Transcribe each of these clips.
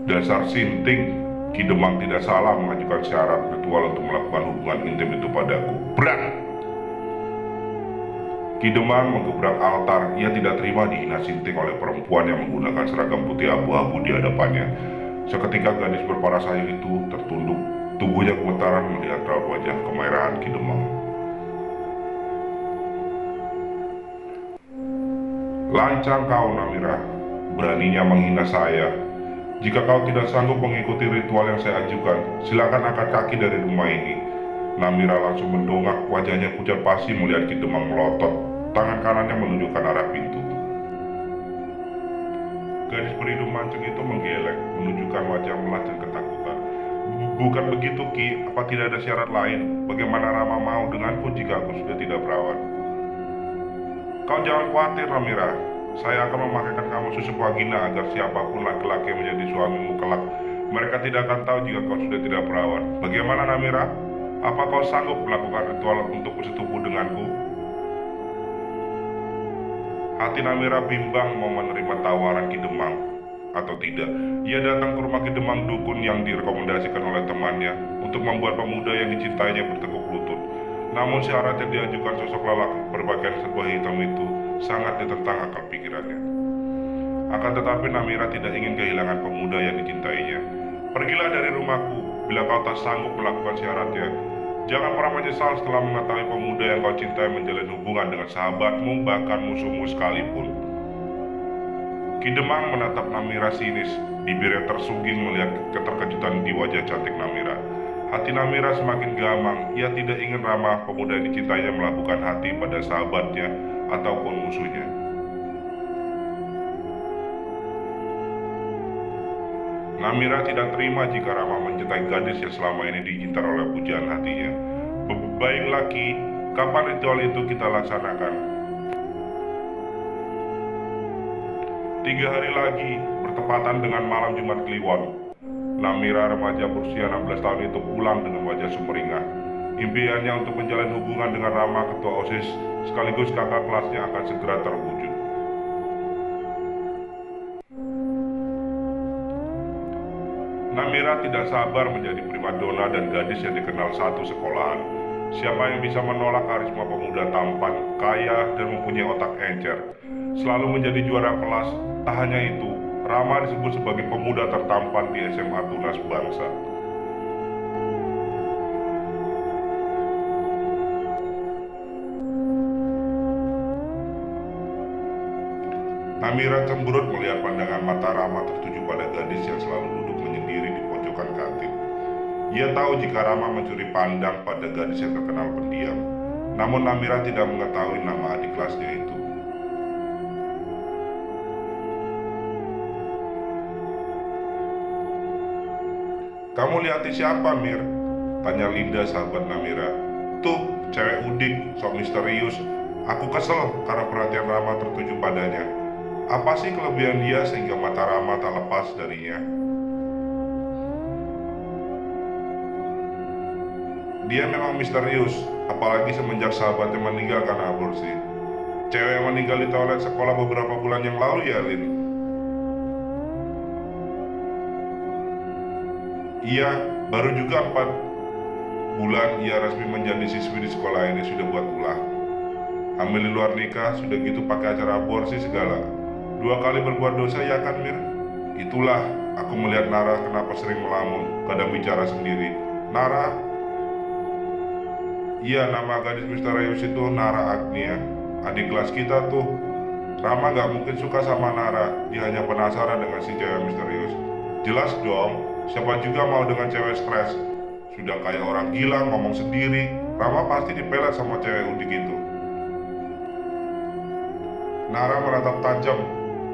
Dasar sinting, Ki Demang tidak salah mengajukan syarat ritual untuk melakukan hubungan intim itu padaku. Berat! Ki Demang menggebrak altar. Ia tidak terima dihina sinting oleh perempuan yang menggunakan seragam putih abu-abu di hadapannya. Seketika gadis berparas ayu itu tertunduk. Tubuhnya gemetaran melihat raut wajah kemerahan Ki Demang. Lancang kau, Namira, beraninya menghina saya. Jika kau tidak sanggup mengikuti ritual yang saya ajukan, silakan angkat kaki dari rumah ini. Namira langsung mendongak, wajahnya pucat pasi melihat Ki Demang melotot. Tangan kanannya menunjukkan arah pintu. Gadis berhidung mancung itu menggeleng, menunjukkan wajah melas dan ketakutan. Bukan begitu, Ki. Apa tidak ada syarat lain? Bagaimana Rama mau denganku jika aku sudah tidak perawan? Kau jangan khawatir, Namira. Saya akan memakaikan kamu susu vagina agar siapapun laki-laki yang menjadi suamimu kelak, mereka tidak akan tahu jika kau sudah tidak perawan. Bagaimana, Namira? Apa kau sanggup melakukan ritual untuk bersetubuh denganku? Hati Namira bimbang mau menerima tawaran Ki Demang atau tidak. Ia datang ke rumah Ki Demang, dukun yang direkomendasikan oleh temannya untuk membuat pemuda yang dicintainya bertekuk lutut. Namun syarat yang diajukan sosok lelaki berpakaian serba hitam itu sangat ditentang akal pikirannya. Akan tetapi Namira tidak ingin kehilangan pemuda yang dicintainya. Pergilah dari rumahku bila kau tak sanggup melakukan syaratnya. Jangan pernah menyesal setelah mengetahui pemuda yang kau cintai menjalin hubungan dengan sahabatmu, bahkan musuhmu sekalipun. Ki Demang menatap Namira sinis, bibirnya tersungging melihat keterkejutan di wajah cantik Namira. Hati Namira semakin gamang. Ia tidak ingin Rama, pemuda yang dicintainya, melakukan hati pada sahabatnya ataupun musuhnya. Namira tidak terima jika Rama mencintai gadis yang selama ini diincar oleh pujaan hatinya. Baiklah, Ki, kapan ritual itu kita laksanakan? 3 hari lagi, bertepatan dengan malam Jumat Kliwon. Namira, remaja berusia 16 tahun itu pulang dengan wajah sumringah. Impiannya untuk menjalin hubungan dengan Rama, ketua OSIS, sekaligus kakak kelasnya, akan segera terwujud. Namira tidak sabar menjadi primadona dan gadis yang dikenal satu sekolahan. Siapa yang bisa menolak karisma pemuda tampan, kaya, dan mempunyai otak encer? Selalu menjadi juara kelas. Tak hanya itu, Rama disebut sebagai pemuda tertampan di SMA Tunas Bangsa. Namira cemberut melihat pandangan mata Rama tertuju pada gadis yang selalu duduk menyendiri di pojokan kantin. Ia tahu jika Rama mencuri pandang pada gadis yang terkenal pendiam. Namun Namira tidak mengetahui nama adik kelasnya itu. Kamu lihati siapa, Mir? Tanya Linda, sahabat Namira. Tuh, cewek udik, sok misterius. Aku kesel karena perhatian Rama tertuju padanya. Apa sih kelebihan dia sehingga mata Rama tak lepas darinya? Dia memang misterius, apalagi semenjak sahabatnya meninggal karena aborsi. Cewek yang meninggal di toilet sekolah beberapa bulan yang lalu ya, Lin? Iya, baru juga 4 bulan ia resmi menjadi siswi di sekolah ini. Sudah buat ulah. Hamil di luar nikah, sudah gitu pakai acara aborsi segala. 2 kali berbuat dosa, ya kan, Mir? Itulah, aku melihat Nara kenapa sering melamun, kadang bicara sendiri. Nara? Iya, nama gadis misterius itu Nara Agnia, adik kelas kita tuh. Rama gak mungkin suka sama Nara, dia hanya penasaran dengan si cewek misterius. Jelas dong, siapa juga mau dengan cewek stres. Sudah kayak orang gila, ngomong sendiri. Rama pasti dipelet sama cewek udik itu. Nara menatap tajam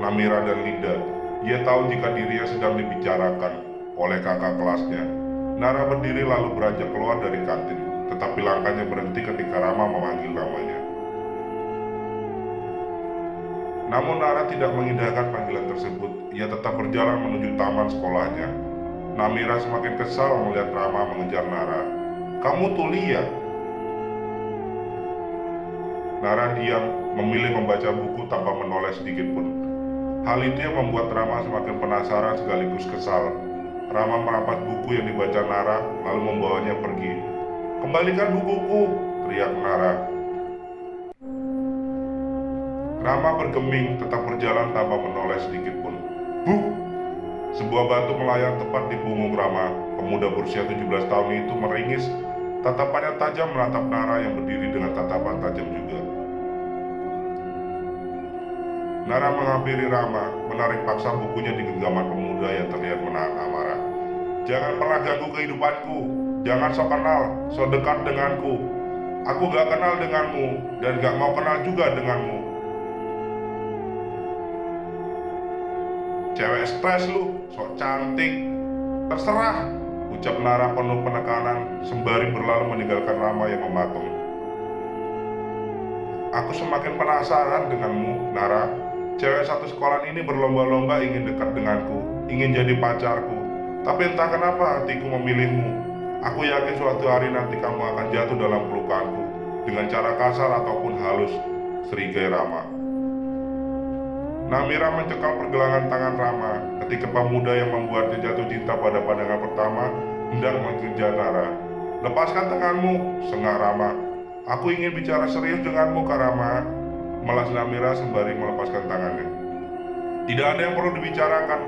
Namira dan Linda. Ia tahu jika dirinya sedang dibicarakan oleh kakak kelasnya. Nara berdiri lalu beranjak keluar dari kantin, tetapi langkahnya berhenti ketika Rama memanggil namanya. Namun Nara tidak mengindahkan panggilan tersebut. Ia tetap berjalan menuju taman sekolahnya. Namira semakin kesal melihat Rama mengejar Nara. Kamu tuh lihat. Nara diam, memilih membaca buku tanpa menoleh sedikit pun. Hal itu yang membuat Rama semakin penasaran sekaligus kesal. Rama merampas buku yang dibaca Nara lalu membawanya pergi. "Kembalikan bukuku!" teriak Nara. Rama bergeming tetap berjalan tanpa menoleh sedikit pun. Buk! Sebuah batu melayang tepat di punggung Rama. Pemuda berusia 17 tahun itu meringis. Tatapannya tajam menatap Nara yang berdiri dengan tatapan tajam juga. Nara menghampiri Rama, menarik paksa bukunya di genggaman pemuda yang terlihat menahan amarah. "Jangan pernah ganggu kehidupanku. Jangan sok kenal, sok dekat denganku. Aku gak kenal denganmu dan gak mau kenal juga denganmu. Cewek stres lu, sok cantik. Terserah," ucap Nara penuh penekanan sembari berlalu meninggalkan Rama yang mematung. "Aku semakin penasaran denganmu, Nara. Cewek satu sekolah ini berlomba-lomba ingin dekat denganku, ingin jadi pacarku. Tapi entah kenapa hatiku memilihmu. Aku yakin suatu hari nanti kamu akan jatuh dalam pelukanku dengan cara kasar ataupun halus," serigai Rama. Namira mencekal pergelangan tangan Rama ketika pemuda yang membuatnya jatuh cinta pada pandangan pertama hendak mengejar Nara. "Lepaskan tanganmu," sengah Rama. "Aku ingin bicara serius denganmu, Kak Rama," melas Namira sembari melepaskan tangannya. "Tidak ada yang perlu dibicarakan.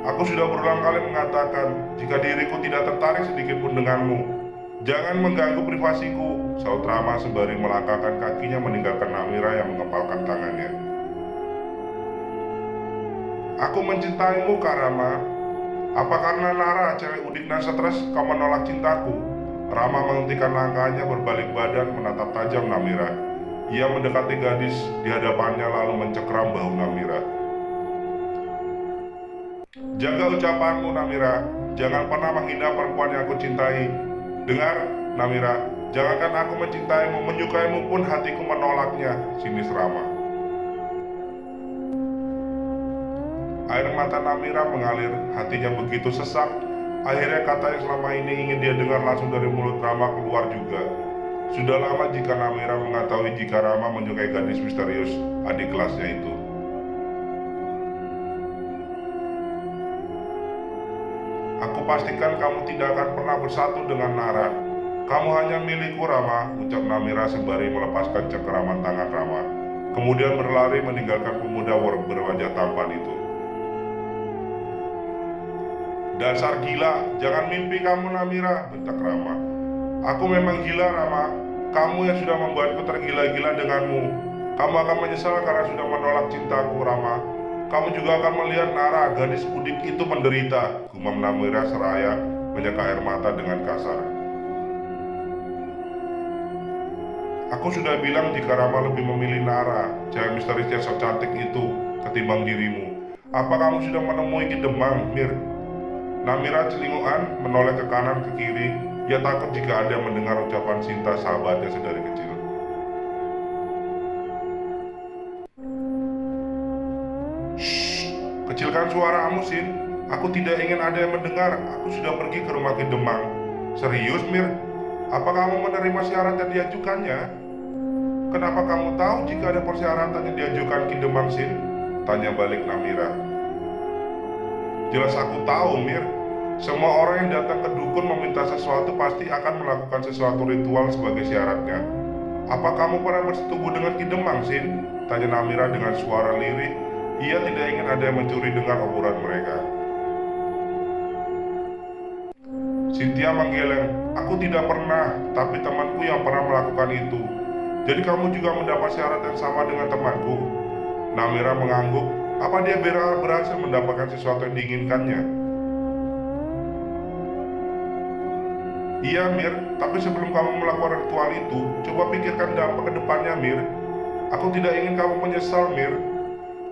Aku sudah berulang kali mengatakan jika diriku tidak tertarik sedikitpun denganmu. Jangan mengganggu privasiku," saut Rama sembari melangkahkan kakinya meninggalkan Namira yang mengepalkan tangannya. "Aku mencintaimu, Kak Rama. Apa karena Nara, cewek udik dan stres, kau menolak cintaku?" Rama menghentikan langkahnya, berbalik badan menatap tajam Namira. Ia mendekati gadis di hadapannya lalu mencekram bahu Namira. "Jaga ucapanmu, Namira. Jangan pernah menghina perempuan yang aku cintai. Dengar, Namira, jangankan aku mencintaimu, menyukaimu pun hatiku menolaknya," sinis Rama. Air mata Namira mengalir, hatinya begitu sesak. Akhirnya kata yang selama ini ingin dia dengar langsung dari mulut Rama keluar juga. Sudah lama jika Namira mengetahui jika Rama menyukai gadis misterius adik kelasnya itu. "Aku pastikan kamu tidak akan pernah bersatu dengan Nara. Kamu hanya milikku, Rama," ucap Namira sembari melepaskan cengkeraman tangan Rama. Kemudian berlari meninggalkan pemuda berwajah tampan itu. "Dasar gila, jangan mimpi kamu, Namira," bentak Rama. "Aku memang gila, Rama. Kamu yang sudah membuatku tergila-gila denganmu. Kamu akan menyesal karena sudah menolak cintaku, Rama. Kamu juga akan melihat Nara, gadis udik itu menderita," gumam Namira seraya menyeka air mata dengan kasar. "Aku sudah bilang jika Rama lebih memilih Nara, cewek misterius yang so cantik itu, ketimbang dirimu. Apa kamu sudah menemui Ki Demang, Mir?" Namira celingukan menoleh ke kanan ke kiri. Ia takut jika ada yang mendengar ucapan cinta sahabatnya sedari kecil. "Shh, kecilkan suaramu, Sin. Aku tidak ingin ada yang mendengar. Aku sudah pergi ke rumah Ki Demang." "Serius, Mir? Apa kamu menerima syarat yang diajukannya?" "Kenapa kamu tahu jika ada persyaratan yang diajukan Ki Demang, Sin?" tanya balik Namira. "Jelas aku tahu, Mir. Semua orang yang datang ke dukun meminta sesuatu pasti akan melakukan sesuatu ritual sebagai syaratnya. Apa kamu pernah bersetubuh dengan Ki Demang, Sin?" tanya Namira dengan suara lirih. Ia tidak ingin ada yang mencuri dengar obrolan mereka. Cynthia menggeleng. "Aku tidak pernah, tapi temanku yang pernah melakukan itu. Jadi kamu juga mendapat syarat yang sama dengan temanku?" Namira mengangguk. Apa dia berhasil mendapatkan sesuatu yang diinginkannya? "Iya, Mir, tapi sebelum kamu melakukan ritual itu, coba pikirkan dampak ke depannya, Mir. Aku tidak ingin kamu menyesal, Mir.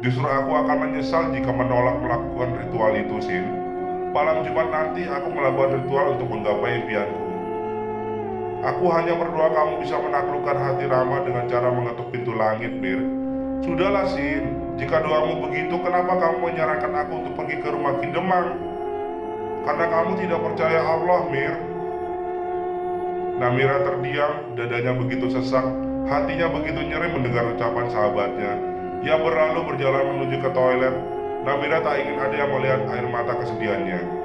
Justru aku akan menyesal jika menolak melakukan ritual itu, Sin. Malam Jumat nanti aku melakukan ritual untuk menggapai impianku. Aku hanya berdoa kamu bisa menaklukkan hati Rama dengan cara mengetuk pintu langit, Mir. Sudahlah, Sin. Jika doamu begitu, kenapa kamu menyarankan aku untuk pergi ke rumah Ki Demang? Karena kamu tidak percaya Allah, Mir." Namira terdiam, dadanya begitu sesak, hatinya begitu nyeri mendengar ucapan sahabatnya. Ia berlalu berjalan menuju ke toilet. Namira tak ingin ada yang melihat air mata kesedihannya.